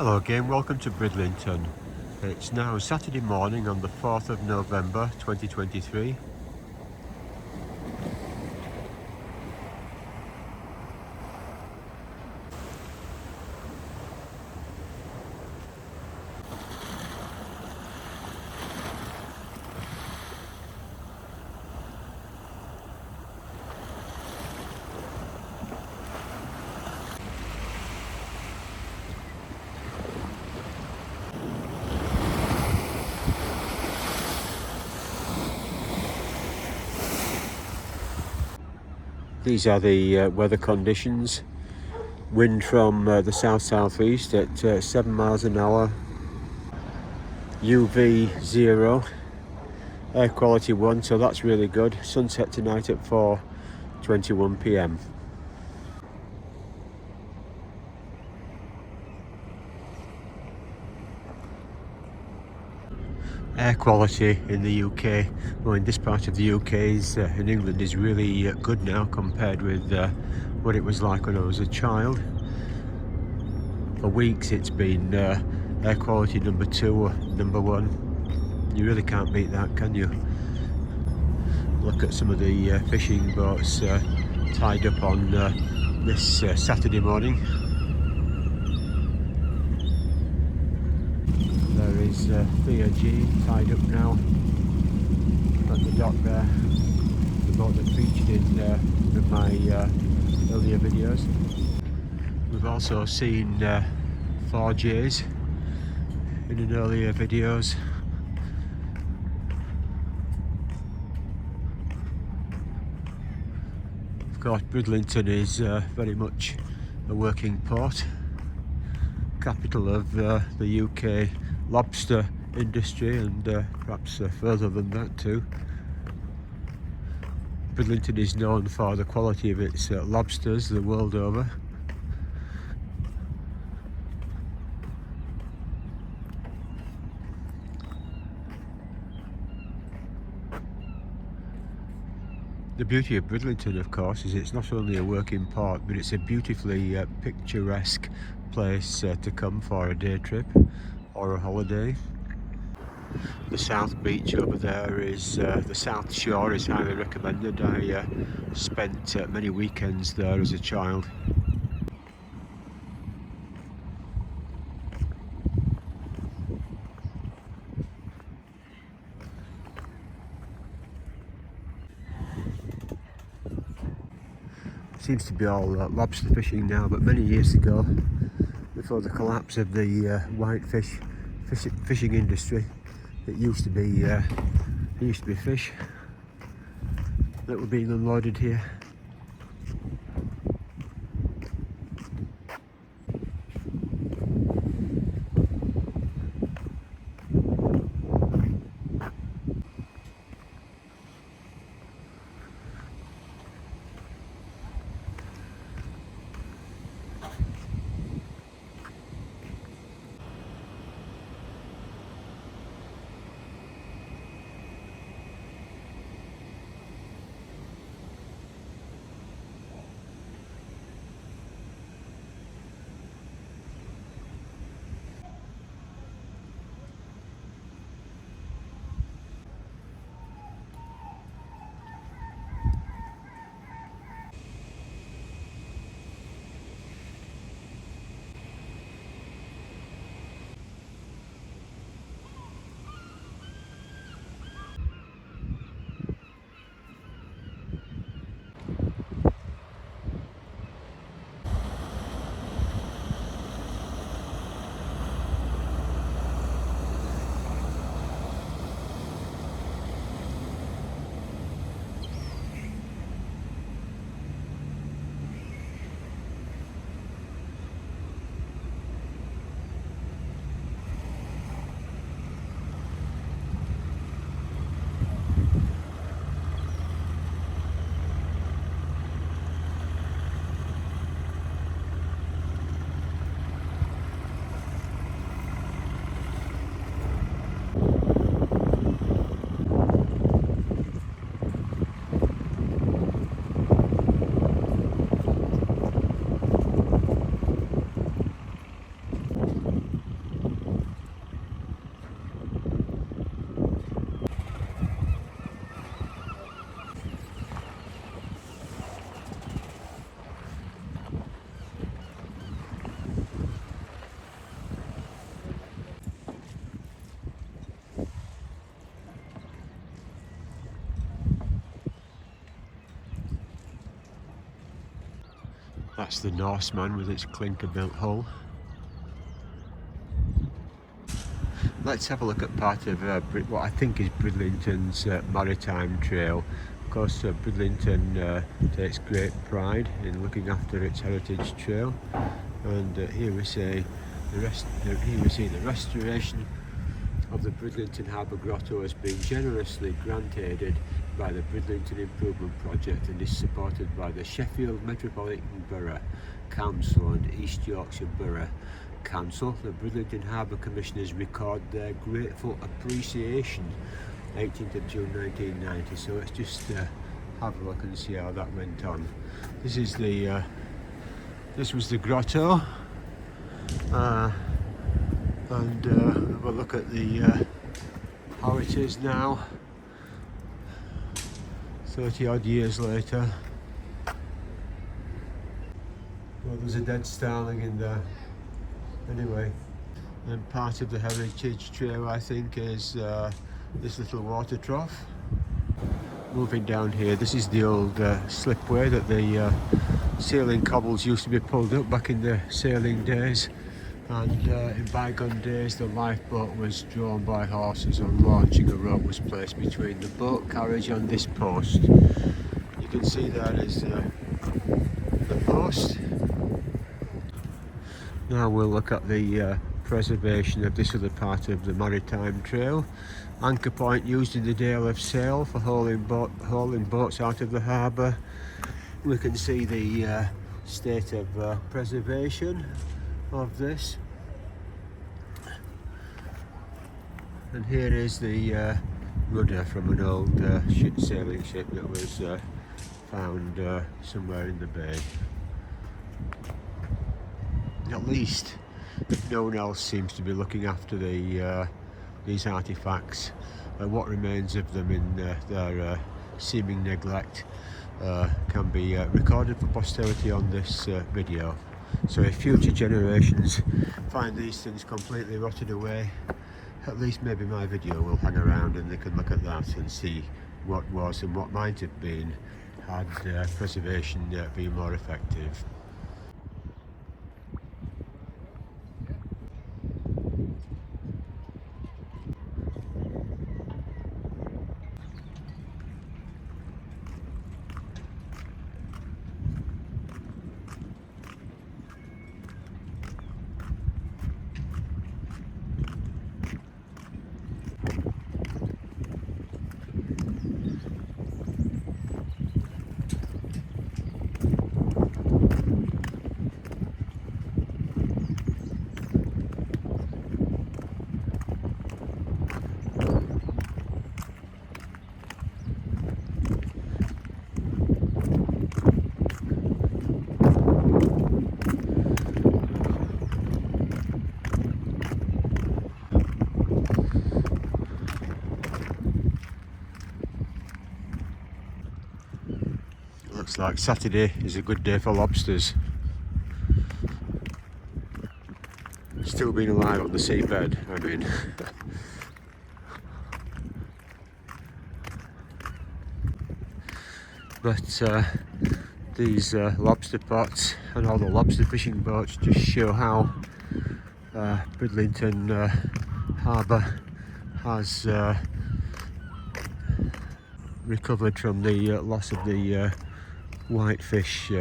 Hello again, welcome to Bridlington. It's now Saturday morning on the 4th of November 2023. These are the weather conditions. Wind from the south-southeast at 7 miles an hour. UV 0. Air quality 1, so that's really good. Sunset tonight at 4:21 p.m. Air quality in the UK, well, in this part of the UK, in England, is really good now compared with what it was like when I was a child. For weeks it's been air quality number 2 or number 1. You really can't beat that, can you? Look at some of the fishing boats tied up on this Saturday morning. There is Pier G tied up now at the dock there, the boat that featured in one of my earlier videos. We've also seen 4Js in an earlier videos. Of course, Bridlington is very much a working port, capital of the UK lobster industry, and perhaps further than that too. Bridlington is known for the quality of its lobsters the world over. The beauty of Bridlington, of course, is it's not only a working port, but it's a beautifully picturesque place to come for a day trip or a holiday. The south beach over there is, the south shore is highly recommended. I spent many weekends there as a child. Seems to be all lobster fishing now, but many years ago, before the collapse of the whitefish fishing industry, it used to be fish that were being unloaded here. That's the Norseman with its clinker-built hull. Let's have a look at part of what I think is Bridlington's Maritime Trail. Of course, Bridlington takes great pride in looking after its heritage trail, and here we see the restoration of the Bridlington Harbour Grotto has been generously grant-aided by the Bridlington Improvement Project and is supported by the Sheffield Metropolitan Borough Council and East Yorkshire Borough Council. The Bridlington Harbour Commissioners record their grateful appreciation 18th of June 1990. So let's just have a look and see how that went on. This is the this was the grotto, and have a look at the how it is now 30 odd years later. Well, there's a dead starling in there. Anyway, and part of the heritage trail, I think, is this little water trough. Moving down here, this is the old slipway that the sailing cobbles used to be pulled up back in the sailing days, and in bygone days the lifeboat was drawn by horses. On launching, a rope was placed between the boat carriage and this post. You can see there is the post. Now we'll look at the preservation of this other part of the Maritime Trail. Anchor point used in the Dale of Sail for hauling boats out of the harbour. We can see the state of preservation of this. And here is the rudder from an old sailing ship that was found somewhere in the bay. At least no one else seems to be looking after these artifacts. What remains of them in their seeming neglect can be recorded for posterity on this video. So if future generations find these things completely rotted away, at least maybe my video will hang around and they can look at that and see what was and what might have been had preservation been more effective. Looks like Saturday is a good day for lobsters. Still being alive on the seabed, I mean. But these lobster pots and all the lobster fishing boats just show how Bridlington Harbour has recovered from the loss of the whitefish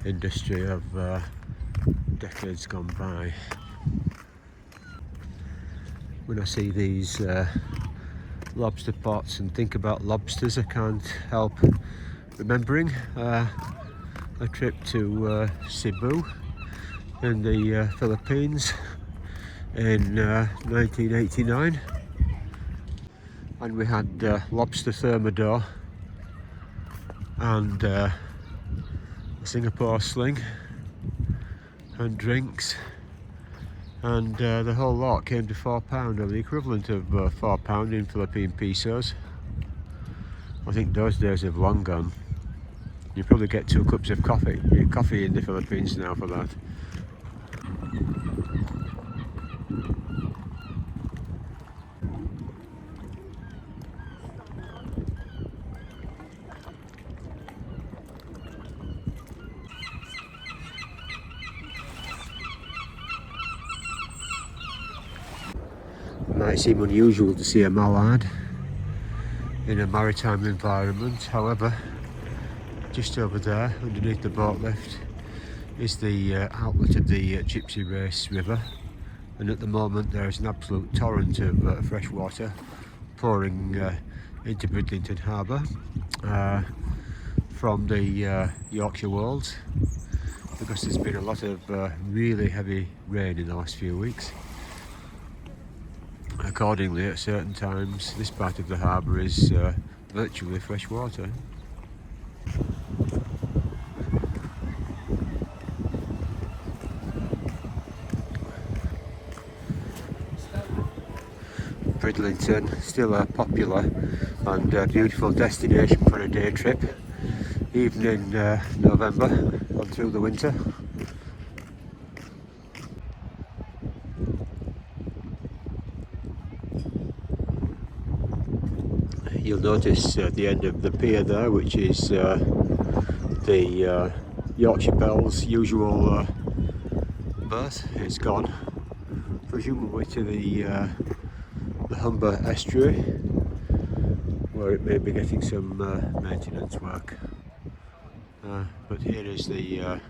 industry of decades gone by. When I see these lobster pots and think about lobsters, I can't help remembering a trip to Cebu in the Philippines in 1989, and we had lobster thermidor and a Singapore sling and drinks, and the whole lot came to £4, or the equivalent of £4 in Philippine pesos. I think those days have long gone. You probably get 2 cups of coffee in the Philippines now for that. Might seem unusual to see a mallard in a maritime environment, however, just over there underneath the boat lift is the outlet of the Gypsy Race River, and at the moment there is an absolute torrent of fresh water pouring into Bridlington Harbour from the Yorkshire Wolds, because there's been a lot of really heavy rain in the last few weeks. Accordingly, at certain times this part of the harbour is virtually fresh water. Bridlington, still a popular and beautiful destination for a day trip, even in November and through the winter. You'll notice at the end of the pier there, which is the Yorkshire Bell's usual berth, is gone, presumably to the Humber estuary, where it may be getting some maintenance work. But here is the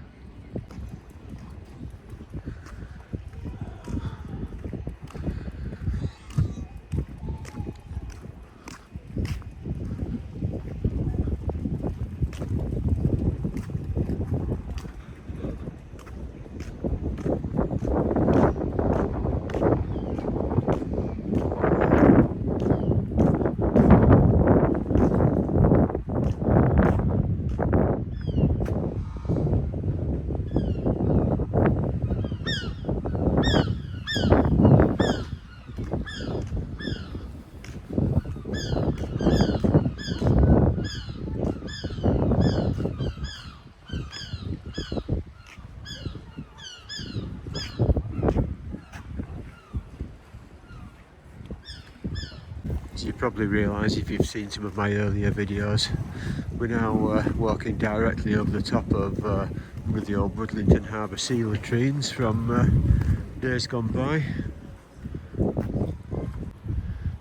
As you probably realise if you've seen some of my earlier videos, we're now walking directly over the top of one of the old Bridlington Harbour sea latrines from days gone by.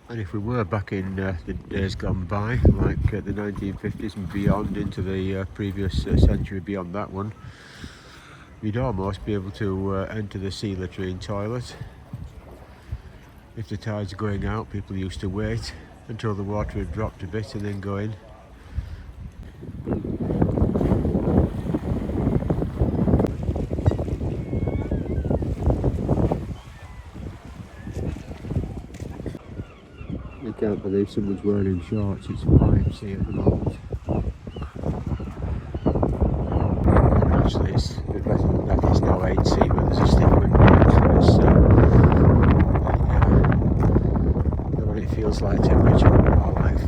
And if we were back in the days gone by, like the 1950s and beyond, into the previous century beyond that one, you'd almost be able to enter the sea latrine toilet. If the tide's going out, people used to wait until the water had dropped a bit and then go in. I can't believe someone's wearing shorts. It's a fine sea at the moment. Actually, it's a bit better than that. It's now 8C, but there's a stiff wind. It feels like temperature about like 5.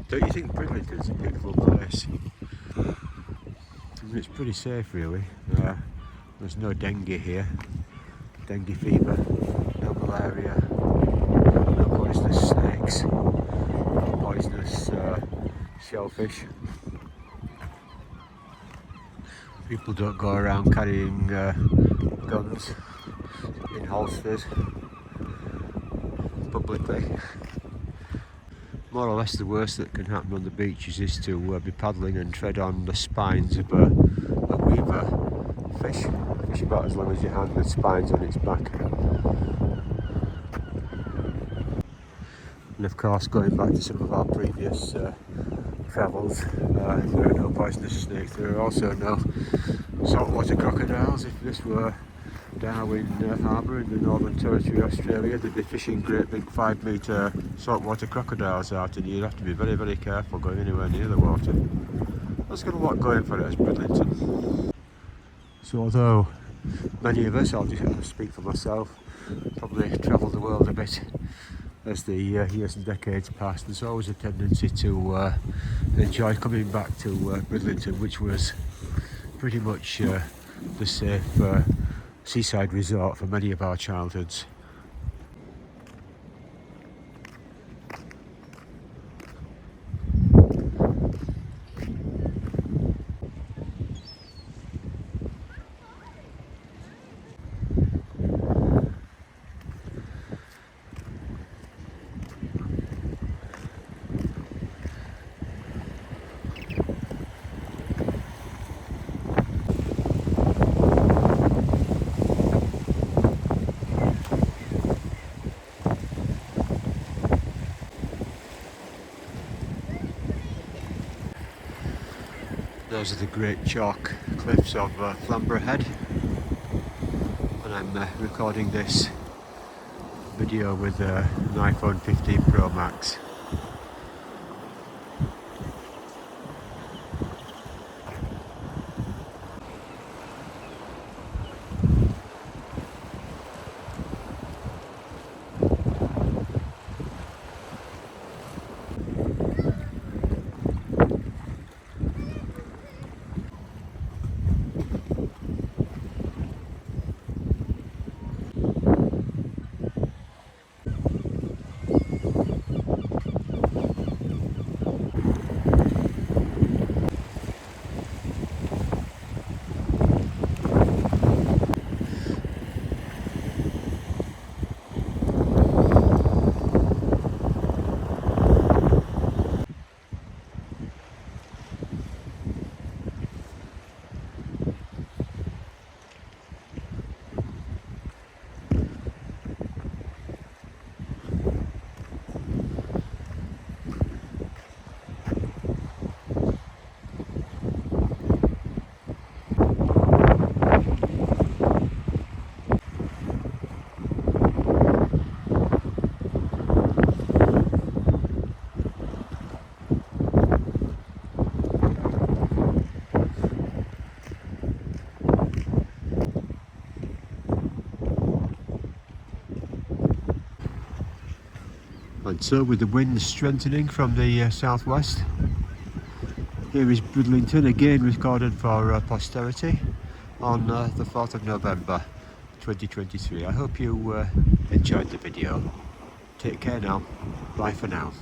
Don't you think Bridlington's a beautiful place? I mean, it's pretty safe really. There's no dengue here, dengue fever, no malaria, no poisonous snakes, no poisonous shellfish. People don't go around carrying guns in holsters publicly. More or less the worst that can happen on the beaches is to be paddling and tread on the spines of a weaver fish about as long as your hand with spines on its back. And of course, going back to some of our previous travels, there are no poisonous snakes. There are also no saltwater crocodiles. If this were Darwin Harbour in the Northern Territory, Australia, they'd be fishing great big 5-metre saltwater crocodiles out, and you'd have to be very, very careful going anywhere near the water. That's got a lot going for it as Bridlington. So although many of us, I'll just speak for myself, probably travel the world a bit, as the years and decades pass. There's always a tendency to enjoy coming back to Bridlington, which was pretty much the safe seaside resort for many of our childhoods. Those are the great chalk cliffs of Flamborough Head, and I'm recording this video with an iPhone 15 Pro Max. And so, with the wind strengthening from the southwest, here is Bridlington, again recorded for posterity on the 4th of November 2023. I hope you enjoyed the video. Take care now. Bye for now.